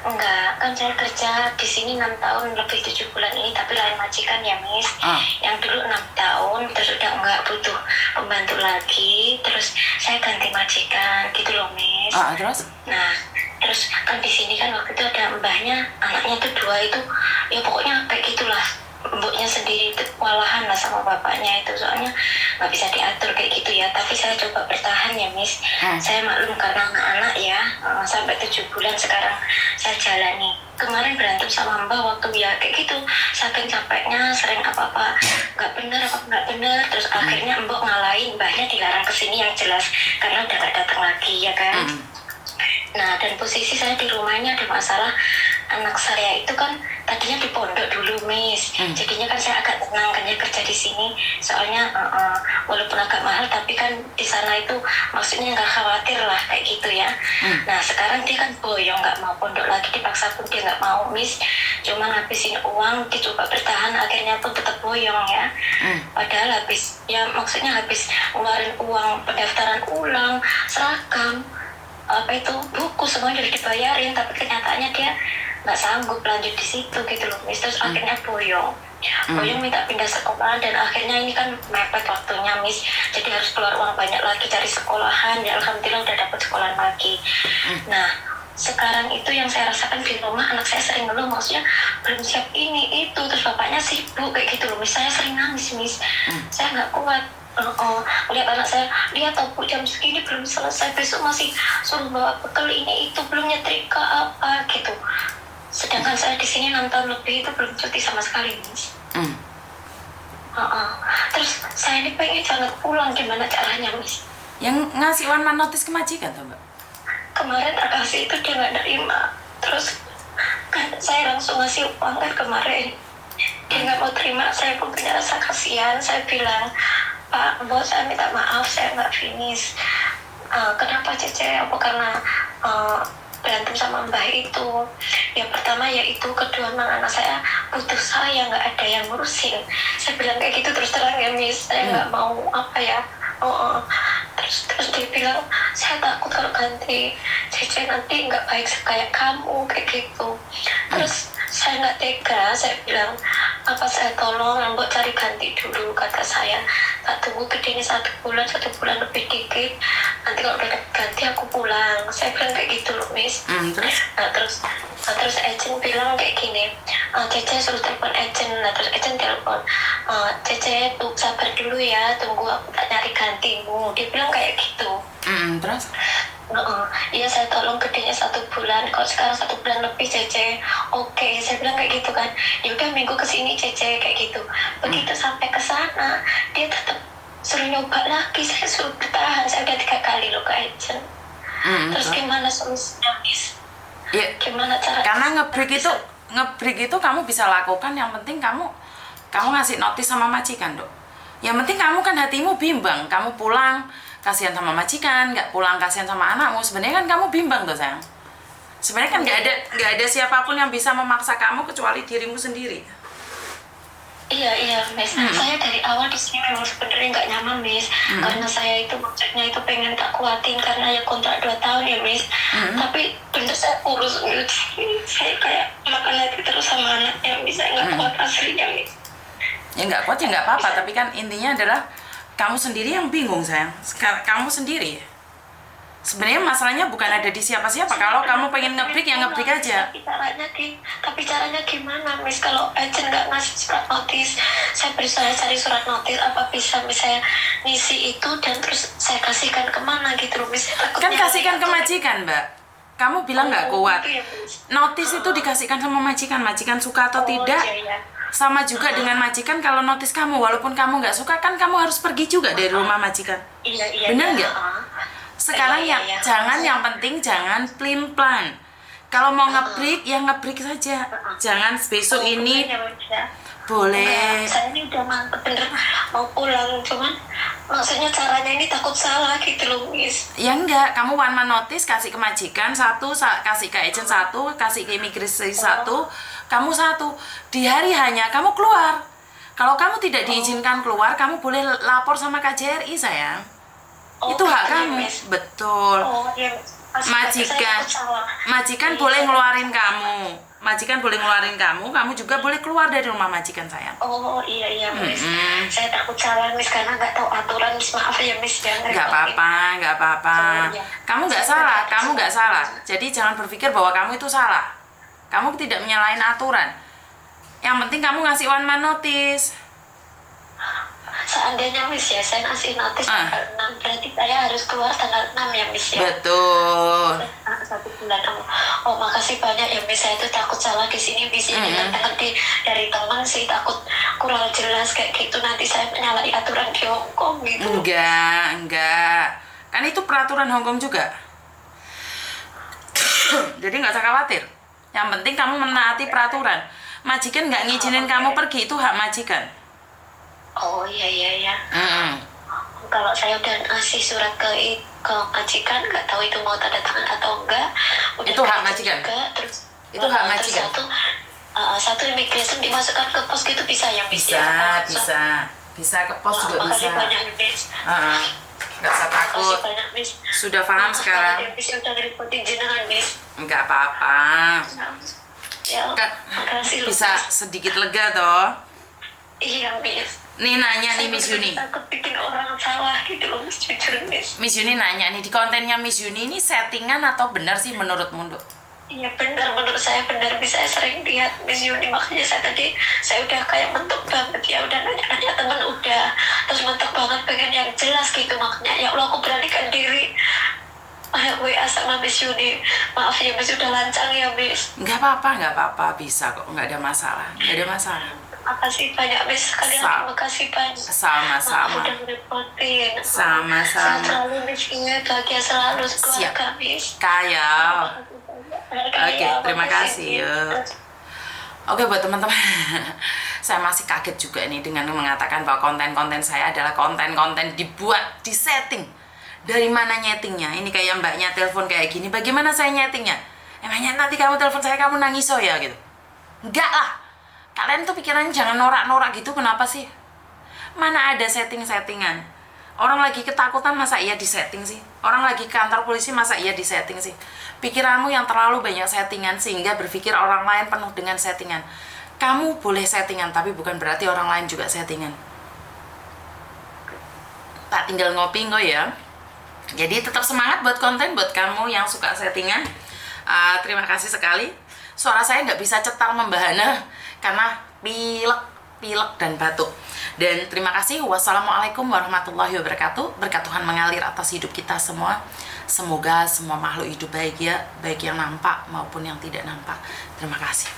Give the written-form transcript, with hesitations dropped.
Enggak, kan saya kerja di sini 6 tahun lebih 7 bulan ini, tapi lain majikan ya, Miss. Yang dulu 6 tahun, terus udah enggak butuh pembantu lagi, terus saya ganti majikan gitu loh, Miss. Terus? Nah, terus kan di sini kan waktu itu ada mbahnya, anaknya tuh 2 itu, ya pokoknya kayak gitulah. Mboknya sendiri itu kewalahan lah sama bapaknya itu, soalnya nggak bisa diatur kayak gitu ya. Tapi saya coba bertahan ya, Miss. Saya maklum karena anak-anak ya, sampai 7 bulan sekarang saya jalani. Kemarin berantem sama mbak waktu ya kayak gitu, saking capeknya, sering apa-apa nggak bener, terus akhirnya mbok ngalahin, mbahnya dilarang kesini yang jelas karena udah nggak datang lagi ya kan. Nah, dan posisi saya di rumahnya ada masalah. Anak saya itu kan tadinya di pondok dulu, Miss. Jadinya kan saya agak tenang kan ya kerja di sini. Soalnya walaupun agak mahal, tapi kan di sana itu maksudnya nggak khawatir lah kayak gitu ya. Nah, sekarang dia kan boyong, nggak mau pondok lagi, dipaksa pun dia nggak mau, Miss. Cuma ngabisin uang, dicoba bertahan, akhirnya pun tetap boyong ya. Padahal habis, ya maksudnya habis ngeluarin uang pendaftaran ulang, seragam, apa itu buku semuanya udah dibayarin, tapi kenyataannya dia nggak sanggup lanjut di situ gitu loh, Miss. Terus akhirnya boyong minta pindah sekolah, dan akhirnya ini kan mepet waktunya, Miss. Jadi harus keluar uang banyak lagi cari sekolahan. Ya alhamdulillah udah dapet sekolahan lagi. Nah, sekarang itu yang saya rasakan di rumah, anak saya sering ngeluh, maksudnya belum siap ini itu, terus bapaknya sibuk kayak gitu loh, Miss. Saya sering nangis, Miss. Saya nggak kuat. Lihat anak saya, dia tahu jam segini belum selesai, besok masih suruh bawa bekal ini itu, belum nyetrika apa gitu. Sedangkan saya di sini 6 tahun lebih itu belum cuti sama sekali, Miss. Terus saya ini pengen banget pulang, gimana caranya, Miss? Yang ngasih one man notice ke majikan tuh, Mbak? Kemarin terkasih itu dia nggak nerima. Terus kan saya langsung ngasih uang kan kemarin, dia nggak mau terima. Saya pun punya rasa kasihan. Saya bilang, Pak, Mbak, saya minta maaf, saya nggak finish. Kenapa, Cece? Apa karena berantem sama mbah itu? Ya pertama yaitu, kedua memang anak saya butuh saya, nggak ada yang ngurusin. Saya bilang kayak gitu terus terang ya, Miss. Saya nggak mau apa ya. Terus dia bilang, saya takut kalau ganti Cece nanti nggak baik kayak kamu kayak gitu. Terus saya nggak tega, saya bilang, apa saya tolong Mbok cari ganti dulu, kata saya. Tak tunggu gedenya 1 bulan lebih dikit, nanti kalau udah ganti aku pulang. Saya bilang kayak gitu loh, Miss. Terus agent bilang kayak gini, Cece suruh telepon agent. Nah terus agent telepon, Cece tuh sabar dulu ya, tunggu aku tak nyari gantimu. Dia bilang kayak gitu. Terus? Iya, saya tolong gedenya 1 bulan. Kalau sekarang 1 bulan lebih, Cece. Oke, saya bilang kayak gitu kan. Ya udah minggu kesini, Cece, kayak gitu. Begitu sampai ke sana, dia tetap suruh nyoba lagi. Saya suruh bertahan. Saya udah 3 kali loh ke agent. Terus gimana solusinya, Miss? Ya, gimana cara? Karena ngebreak itu kamu bisa lakukan. Yang penting kamu ngasih notis sama majikan, Dok. Yang penting kamu kan hatimu bimbang. Kamu pulang kasihan sama majikan, nggak pulang kasihan sama anakmu. Sebenarnya kan kamu bimbang tuh, sayang. Sebenarnya kan nggak ada siapapun yang bisa memaksa kamu kecuali dirimu sendiri. Iya, Miss. Saya dari awal di sini memang sebenarnya nggak nyaman, Miss. Karena saya itu maksudnya itu pengen tak kuatin karena ya kontrak 2 tahun ya, Miss. Tapi bener saya urus, saya kayak makan hati terus sama anaknya, Miss. Saya nggak kuat aslinya, Miss. Ya nggak kuat ya nggak apa-apa, tapi kan intinya adalah kamu sendiri yang bingung, sayang. Kamu sendiri. Sebenarnya masalahnya bukan ada di siapa-siapa. Kalau kamu pengen ngebreak, ya ngebreak aja. Tapi caranya gimana, Miss? Kalau agent nggak ngasih surat notis, saya berusaha cari surat notis, apa bisa misalnya ngisi itu dan terus saya kasihkan kemana gitu loh, Miss? Kan kasihkan ke majikan, Mbak. Kamu bilang nggak kuat. Ya, notis itu dikasihkan sama majikan. Majikan suka atau tidak. Iya. Sama juga dengan majikan, kalau notis kamu, walaupun kamu nggak suka, kan kamu harus pergi juga dari rumah majikan. Iya. Bener nggak? Sekarang yang penting jangan plan. Kalau mau ngebreak, ya ngebreak saja. Jangan besok ini. Boleh. Saya ini udah mantep bener mau pulang, cuman maksudnya caranya ini takut salah gitu loh, Miss. Ya enggak, kamu one man notice, kasih ke majikan 1, kasih ke agent 1, kasih ke imigrasi 1, kamu 1. Di hari hanya kamu keluar. Kalau kamu tidak diizinkan keluar, kamu boleh lapor sama KJRI, sayang. Itu hak kamu. Miss. Betul. Iya. majikan Iya, boleh saya ngeluarin takut kamu. Majikan boleh ngeluarin kamu juga boleh keluar dari rumah majikan sayang. Oh iya Miss, saya takut salah Miss karena nggak tahu aturan Miss, maaf ya Miss, jangan Nggak apa-apa, nggak apa-apa. Iya. Kamu nggak salah, kamu nggak salah. Jadi jangan berpikir bahwa kamu itu salah. Kamu tidak menyalahin aturan. Yang penting kamu ngasih one man notice. Seandainya Miss ya, saya ngasih notis tanggal 6, berarti saya harus keluar tanggal 6 ya Miss ya? Betul. 1 bulan. Oh makasih banyak ya Miss, saya tuh takut salah di sini Miss. Ini nanti dari teman sih takut kurang jelas kayak gitu, nanti saya menyalahi aturan di Hongkong gitu. Enggak. Kan itu peraturan Hongkong juga. Jadi nggak usah khawatir. Yang penting kamu menaati peraturan. Majikan nggak ngizinin kamu pergi, itu hak majikan. Oh iya. Kalau saya udah ngasih surat ke majikan, nggak tahu itu mau tanda tangan atau enggak. Udah Itu hak majikan. Juga, terus Itu hak majikan. Terus satu imigrasi dimasukkan ke pos gitu bisa ya Miss? Bisa ke pos juga bisa. Makasih banyak Miss. Nggak usah takut. Makasih banyak Miss. Sudah paham sekarang? Ya, Miss udah ngeripotin jenengan Miss. Nggak apa-apa. Ya, makasih loh, Bisa Miss. sedikit lega toh. Iya Miss. Nih nanya nih Miss Yuni. Takut bikin orang salah gitu loh Miss, jujur Miss. Miss Yuni nanya nih, di kontennya Miss Yuni ini settingan atau benar sih menurutmu, Dok? Iya benar, menurut saya benar. Saya sering lihat Miss Yuni, makanya saya udah kayak mentok banget ya, udah nanya temen udah, terus mentok banget pengen yang jelas gitu, makanya ya Allah aku beranikan diri WA sama Miss Yuni. Maaf ya Miss, udah lancang ya Miss. Nggak apa-apa, bisa kok, nggak ada masalah. Makasih banyak Miss, kalian terima kasih banyak. Sama-sama. Maaf udah ngerepotin. Sama-sama. Sehat selalu Miss, bahagia selalu Siap. keluarga Miss. Kaya. Oke, terima kasih. Oke, buat teman-teman, saya masih kaget juga nih dengan mengatakan bahwa konten-konten saya adalah konten-konten dibuat, disetting. Dari mana nyetingnya? Ini kayak mbaknya telepon kayak gini, bagaimana saya nyetingnya? Emangnya nanti kamu telepon saya, kamu nangis ya gitu? Enggak lah. Kalian tuh pikirannya jangan norak-norak gitu, kenapa sih? Mana ada setting-settingan? Orang lagi ketakutan masa iya disetting sih? Orang lagi ke kantor polisi masa iya disetting sih? Pikiranmu yang terlalu banyak settingan sehingga berpikir orang lain penuh dengan settingan. Kamu boleh settingan, tapi bukan berarti orang lain juga settingan. Tak tinggal ngopi kok ya. Jadi tetap semangat buat konten, buat kamu yang suka settingan. Terima kasih sekali. Suara saya nggak bisa cetar membahana karena pilek dan batuk. Dan terima kasih. Wassalamualaikum warahmatullahi wabarakatuh. Berkat Tuhan mengalir atas hidup kita semua. Semoga semua makhluk hidup bahagia, baik yang nampak maupun yang tidak nampak. Terima kasih.